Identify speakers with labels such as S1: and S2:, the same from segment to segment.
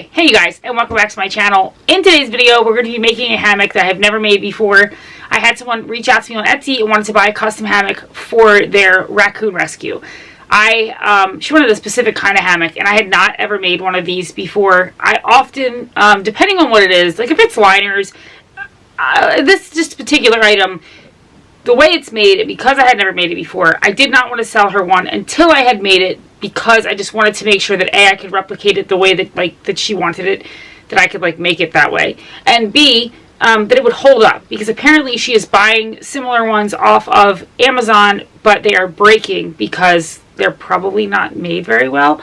S1: Hey you guys, and welcome back to my channel. In today's video, we're going to be making a hammock that I've never made before. I had someone reach out to me on Etsy and wanted to buy a custom hammock for their raccoon rescue. She wanted a specific kind of hammock, and I had not ever made one of these before. I often, depending on what it is, like if it's liners, this just particular item, the way it's made, and because I had never made it before, I did not want to sell her one until I had made it, because I just wanted to make sure that A, I could replicate it the way that that she wanted it, that I could make it that way, and B, that it would hold up, because apparently she is buying similar ones off of Amazon, but they are breaking because they're probably not made very well.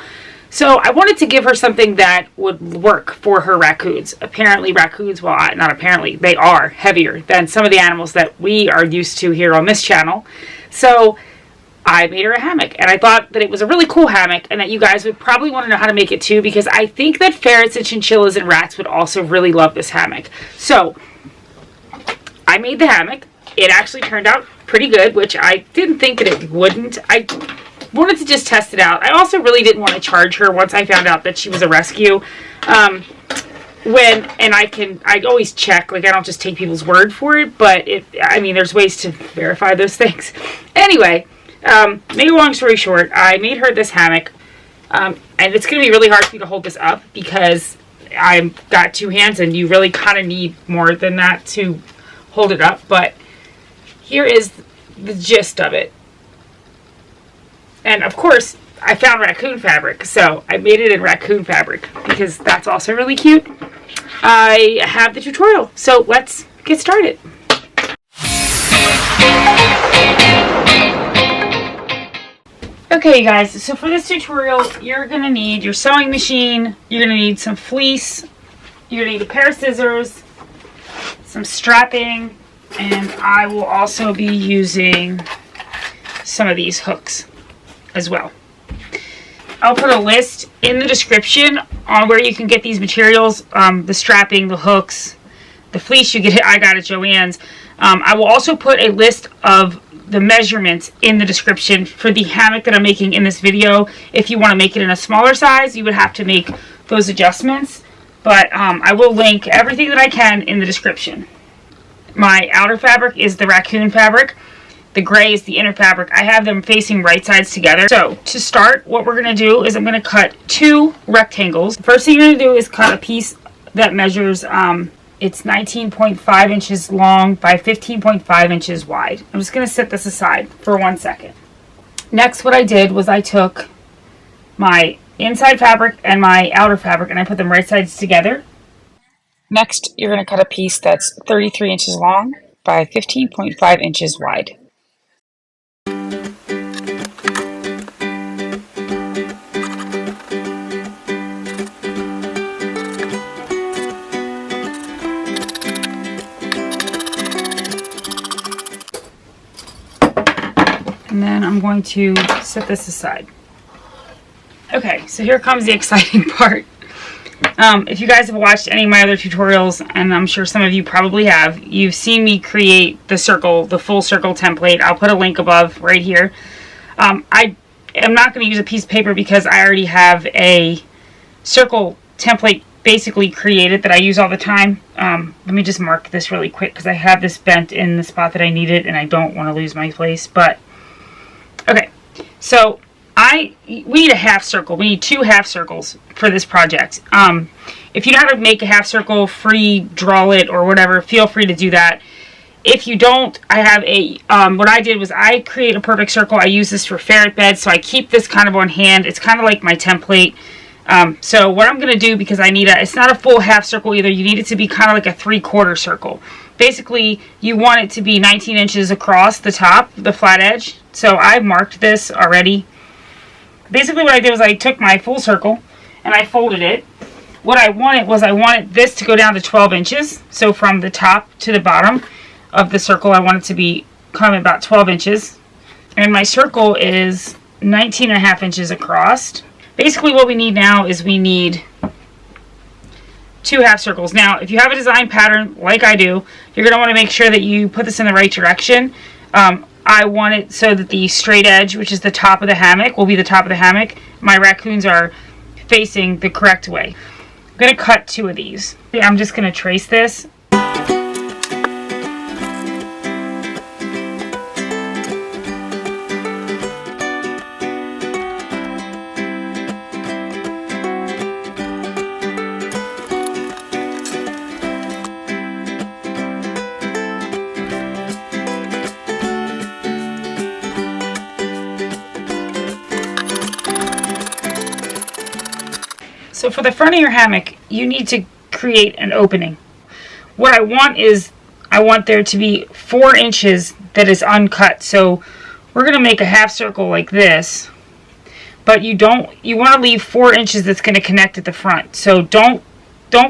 S1: So I wanted to give her something that would work for her raccoons. Apparently raccoons, well, not apparently, they are heavier than some of the animals that we are used to here on this channel. So I made her a hammock, and I thought that it was a really cool hammock, and that you guys would probably want to know how to make it too, because I think that ferrets and chinchillas and rats would also really love this hammock. So I made the hammock. It actually turned out pretty good, which I didn't think that it wouldn't. I wanted to just test it out. I also really didn't want to charge her once I found out that she was a rescue. I always check, I don't just take people's word for it, but there's ways to verify those things. Anyway, make a long story short, I made her this hammock, and it's going to be really hard for me to hold this up because I've got two hands, and you really kind of need more than that to hold it up, but here is the gist of it. And of course, I found raccoon fabric, so I made it in raccoon fabric because that's also really cute. I have the tutorial, so let's get started. Okay, guys, so for this tutorial, you're going to need your sewing machine, you're going to need some fleece, you're going to need a pair of scissors, some strapping, and I will also be using some of these hooks as well. I'll put a list in the description on where you can get these materials, the strapping, the hooks, the fleece you get. I got at Joann's. I will also put a list of the measurements in the description for the hammock that I'm making in this video. If you want to make it in a smaller size, you would have to make those adjustments, but I will link everything that I can in the description. My outer fabric is the raccoon fabric. The gray is the inner fabric. I have them facing right sides together. So to start, what we're going to do is I'm going to cut two rectangles. The first thing you're going to do is cut a piece that measures, it's 19.5 inches long by 15.5 inches wide. I'm just going to set this aside for 1 second. Next, what I did was I took my inside fabric and my outer fabric and I put them right sides together. Next, you're going to cut a piece that's 33 inches long by 15.5 inches wide. And then I'm going to set this aside. Okay, so here comes the exciting part. If you guys have watched any of my other tutorials, and I'm sure some of you probably have, you've seen me create the circle, the full circle template. I'll put a link above right here. I am not going to use a piece of paper because I already have a circle template basically created that I use all the time. Let me just mark this really quick because I have this bent in the spot that I need it and I don't want to lose my place. But okay, so we need a half circle. We need two half circles for this project. If you know how to make a half circle, free draw it or whatever, feel free to do that. If you don't, I have a, what I did was I create a perfect circle. I use this for ferret beds, so I keep this kind of on hand. It's kind of like my template. So what I'm going to do, because I need it's not a full half circle either, you need it to be kind of like a 3/4 circle. Basically, you want it to be 19 inches across the top, the flat edge. So I've marked this already. Basically what I did was I took my full circle and I folded it. What I wanted this to go down to 12 inches. So from the top to the bottom of the circle, I want it to be kind of about 12 inches. And my circle is 19.5 inches across. Basically what we need now is we need two half circles. Now, if you have a design pattern like I do, you're going to want to make sure that you put this in the right direction. I want it so that the straight edge, which is the top of the hammock, will be the top of the hammock. My raccoons are facing the correct way. I'm going to cut 2 of these. I'm just going to trace this. So for the front of your hammock, you need to create an opening. What I want is, I want there to be 4 inches that is uncut. So we're going to make a half circle like this, but you want to leave 4 inches that's going to connect at the front. So don't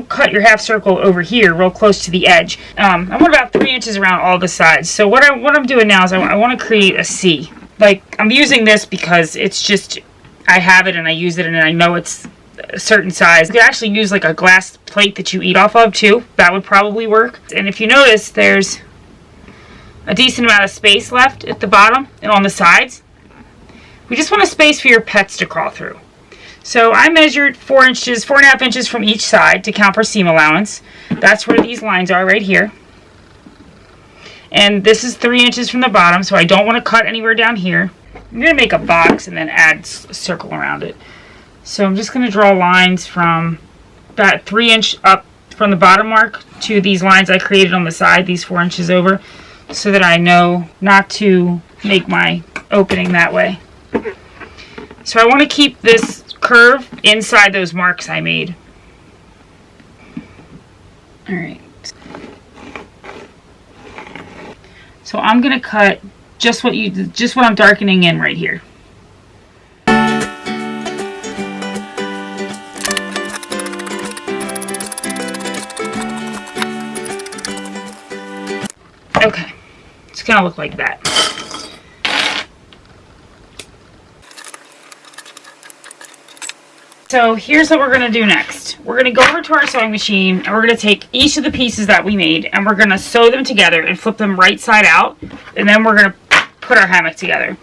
S1: cut your half circle over here real close to the edge. I want about 3 inches around all the sides. So what I'm doing now is I want to create a C. Like, I'm using this because it's just, I have it and I use it and I know it's a certain size. You could actually use like a glass plate that you eat off of too. That would probably work. And if you notice, there's a decent amount of space left at the bottom and on the sides. We just want a space for your pets to crawl through. So I measured 4.5 inches from each side to count for seam allowance. That's where these lines are right here. And this is 3 inches from the bottom, so I don't want to cut anywhere down here. I'm going to make a box and then add a circle around it. So I'm just going to draw lines from that 3 inch up from the bottom mark to these lines I created on the side, these 4 inches over, so that I know not to make my opening that way. So I want to keep this curve inside those marks I made. Alright. So I'm going to cut just what I'm darkening in right here. Okay, it's gonna look like that. So here's what we're gonna do next. We're gonna go over to our sewing machine and we're gonna take each of the pieces that we made and we're gonna sew them together and flip them right side out, and then we're gonna put our hammock together.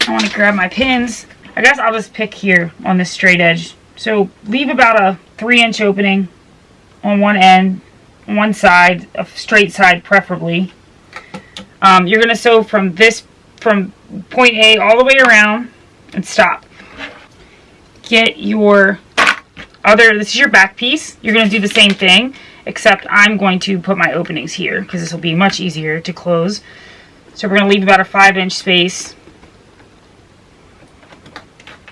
S1: I want to grab my pins. I guess I'll just pick here on this straight edge. So leave about a 3 inch opening on one end, on one side, a straight side preferably. You're going to sew from point A all the way around and stop. Get your this is your back piece. You're going to do the same thing, except I'm going to put my openings here because this will be much easier to close. So we're going to leave about a 5 inch space.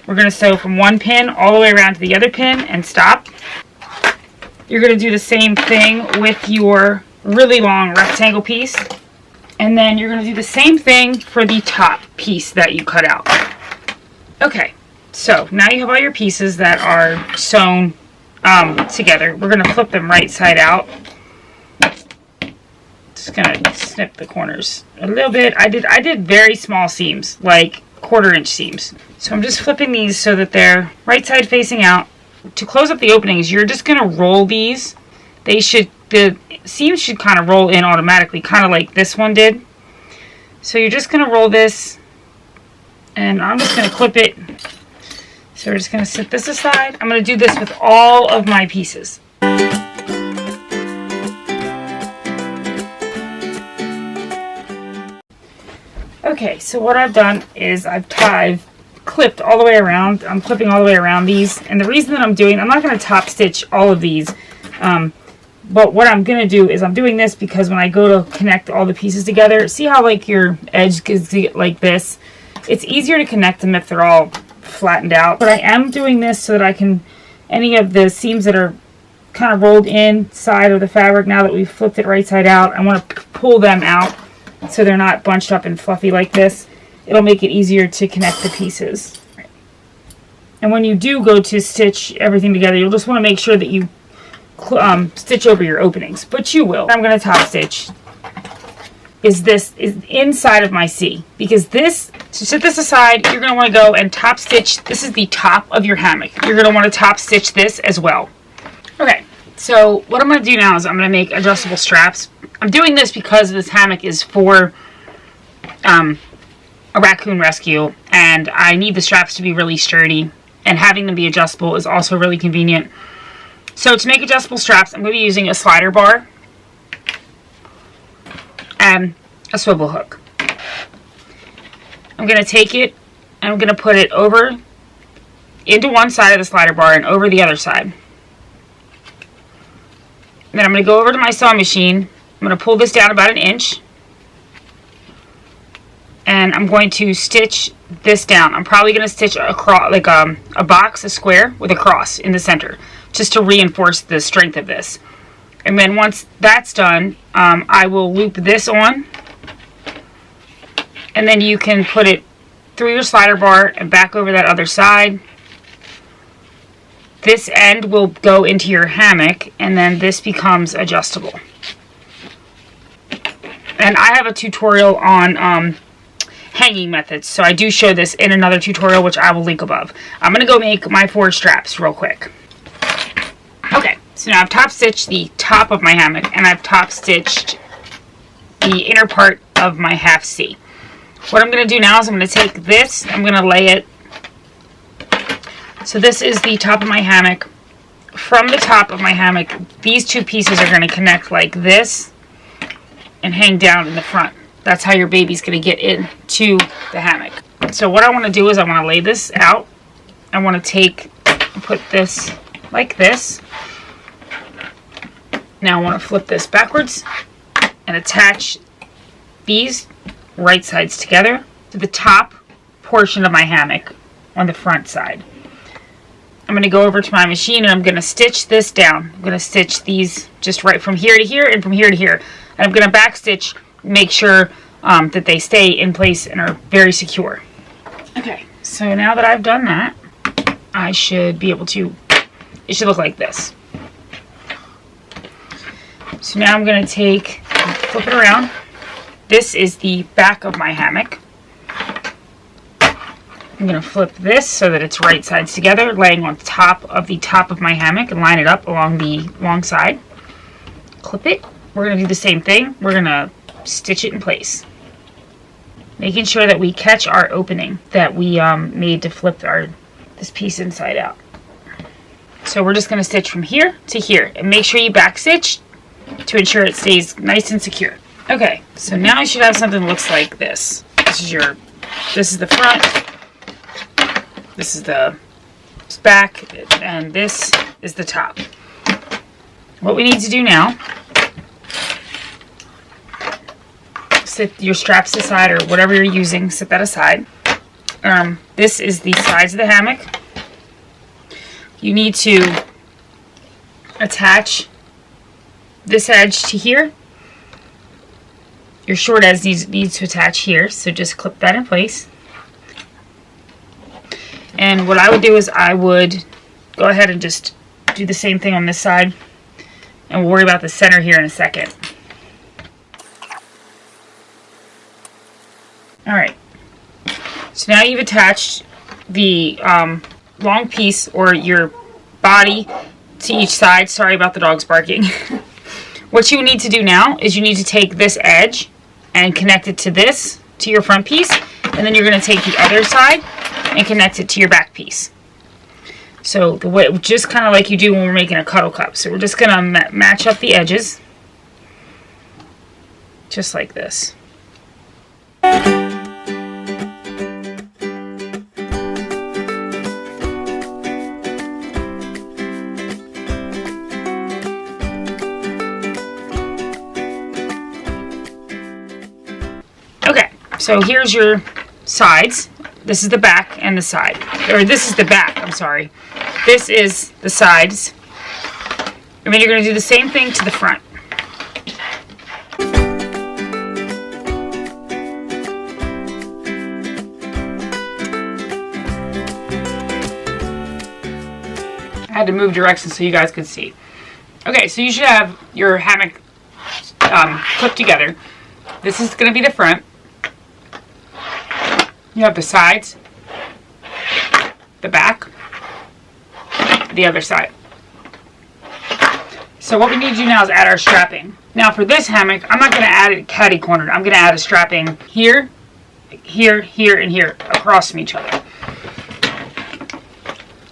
S1: We're going to sew from one pin all the way around to the other pin and stop. You're going to do the same thing with your really long rectangle piece. And then you're going to do the same thing for the top piece that you cut out. Okay, so now you have all your pieces that are sewn together. We're going to flip them right side out. Just going to snip the corners a little bit. I did very small seams, like 1/4 inch seams. So I'm just flipping these so that they're right side facing out. To close up the openings, you're just going to roll these. The seams should kind of roll in automatically, kind of like this one did. So you're just going to roll this, and I'm just going to clip it. So we're just going to set this aside. I'm going to do this with all of my pieces. Okay, so what I've done is I've clipped all the way around. I'm clipping all the way around these, and the reason that I'm not going to top stitch all of these. But what I'm going to do is I'm doing this because when I go to connect all the pieces together, see how like your edge is like this? It's easier to connect them if they're all flattened out. But I am doing this so that I can, any of the seams that are kind of rolled inside of the fabric, now that we've flipped it right side out, I want to pull them out so they're not bunched up and fluffy like this. It'll make it easier to connect the pieces. And when you do go to stitch everything together, you'll just want to make sure that you stitch over your openings, but you will. What I'm going to top stitch is inside of my C, because this, to set this aside, you're going to want to go and top stitch. This is the top of your hammock. You're going to want to top stitch this as well. Okay, so what I'm going to do now is I'm going to make adjustable straps. I'm doing this because this hammock is for a raccoon rescue, and I need the straps to be really sturdy, and having them be adjustable is also really convenient. So to make adjustable straps, I'm going to be using a slider bar and a swivel hook. I'm going to take it and I'm going to put it over into one side of the slider bar and over the other side. Then I'm going to go over to my sewing machine. I'm going to pull this down about an inch. And I'm going to stitch this down. I'm probably going to stitch across, like a box, a square with a cross in the center, just to reinforce the strength of this. And then once that's done, I will loop this on. And then you can put it through your slider bar and back over that other side. This end will go into your hammock, and then this becomes adjustable. And I have a tutorial on hanging methods, so I do show this in another tutorial, which I will link above. I'm going to go make my 4 straps real quick. Okay, so now I've top stitched the top of my hammock, and I've top stitched the inner part of my half C. What I'm going to do now is I'm going to take this, I'm going to lay it. So this is the top of my hammock. From the top of my hammock, these 2 pieces are going to connect like this and hang down in the front. That's how your baby's going to get into the hammock. So what I want to do is I want to lay this out. I want to put this like this. Now I want to flip this backwards and attach these right sides together to the top portion of my hammock on the front side. I'm going to go over to my machine and I'm going to stitch this down. I'm going to stitch these just right from here to here and from here to here. And I'm going to back stitch, make sure that they stay in place and are very secure. Okay, so now that I've done that, I should be able to, it should look like this. So now I'm going to flip it around. This is the back of my hammock. I'm going to flip this so that it's right sides together, laying on top of my hammock, and line it up along the long side. Clip it. We're going to do the same thing. We're going to stitch it in place, making sure that we catch our opening that we made to flip this piece inside out. So we're just going to stitch from here to here, and make sure you back stitch to ensure it stays nice and secure. Okay, so now you should have something that looks like this. This is the front. This is the back, and this is the top. What we need to do now, set your straps aside, or whatever you're using, set that aside. This is the sides of the hammock. You need to attach this edge to here. Your short edge needs to attach here, so just clip that in place. And what I would do is I would go ahead and just do the same thing on this side, and we'll worry about the center here in a second. Alright, so now you've attached the long piece, or your body, to each side. Sorry about the dogs barking. What you need to do now is you need to take this edge and connect it to your front piece, and then you're going to take the other side and connect it to your back piece. So the way, just kind of like you do when we're making a cuddle cup. So we're just going to match up the edges, just like this. Okay, so here's your sides. This is the back and the side. Or this is the back, I'm sorry. This is the sides. And then you're going to do the same thing to the front. I had to move directions so you guys could see. Okay, so you should have your hammock clipped together. This is going to be the front. You have the sides, the back, the other side. So what we need to do now is add our strapping. Now for this hammock, I'm not going to add it catty cornered. I'm going to add a strapping here, here, here, and here across from each other.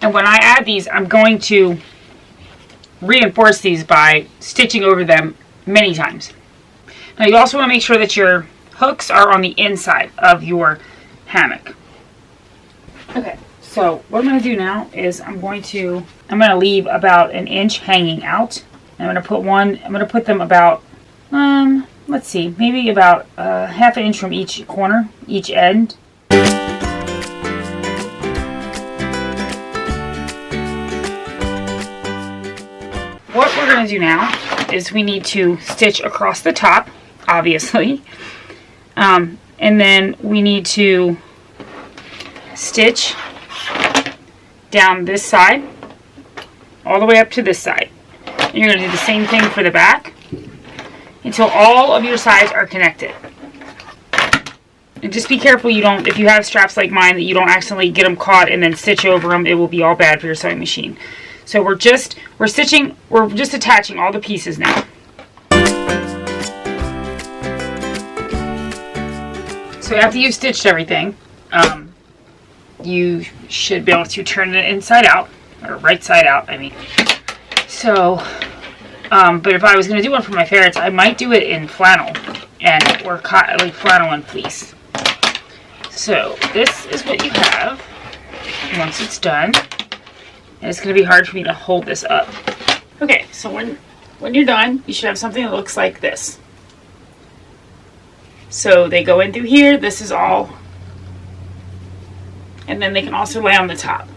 S1: And when I add these, I'm going to reinforce these by stitching over them many times. Now you also want to make sure that your hooks are on the inside of your hammock. Okay, so what I'm going to do now is I'm going to leave about an inch hanging out. I'm going to put them about, let's see, maybe about half an inch from each corner, each end. What we're going to do now is we need to stitch across the top, obviously. And then we need to stitch down this side all the way up to this side. And you're going to do the same thing for the back until all of your sides are connected. And just be careful if you have straps like mine, that you don't accidentally get them caught and then stitch over them. It will be all bad for your sewing machine. So we're just attaching all the pieces now. So after you've stitched everything, you should be able to turn it inside out, or right side out, I mean. So, but if I was going to do one for my ferrets, I might do it in flannel, or like flannel and fleece. So this is what you have once it's done. And it's going to be hard for me to hold this up. Okay, so when you're done, you should have something that looks like this. So they go in through here, this is all, and then they can also lay on the top.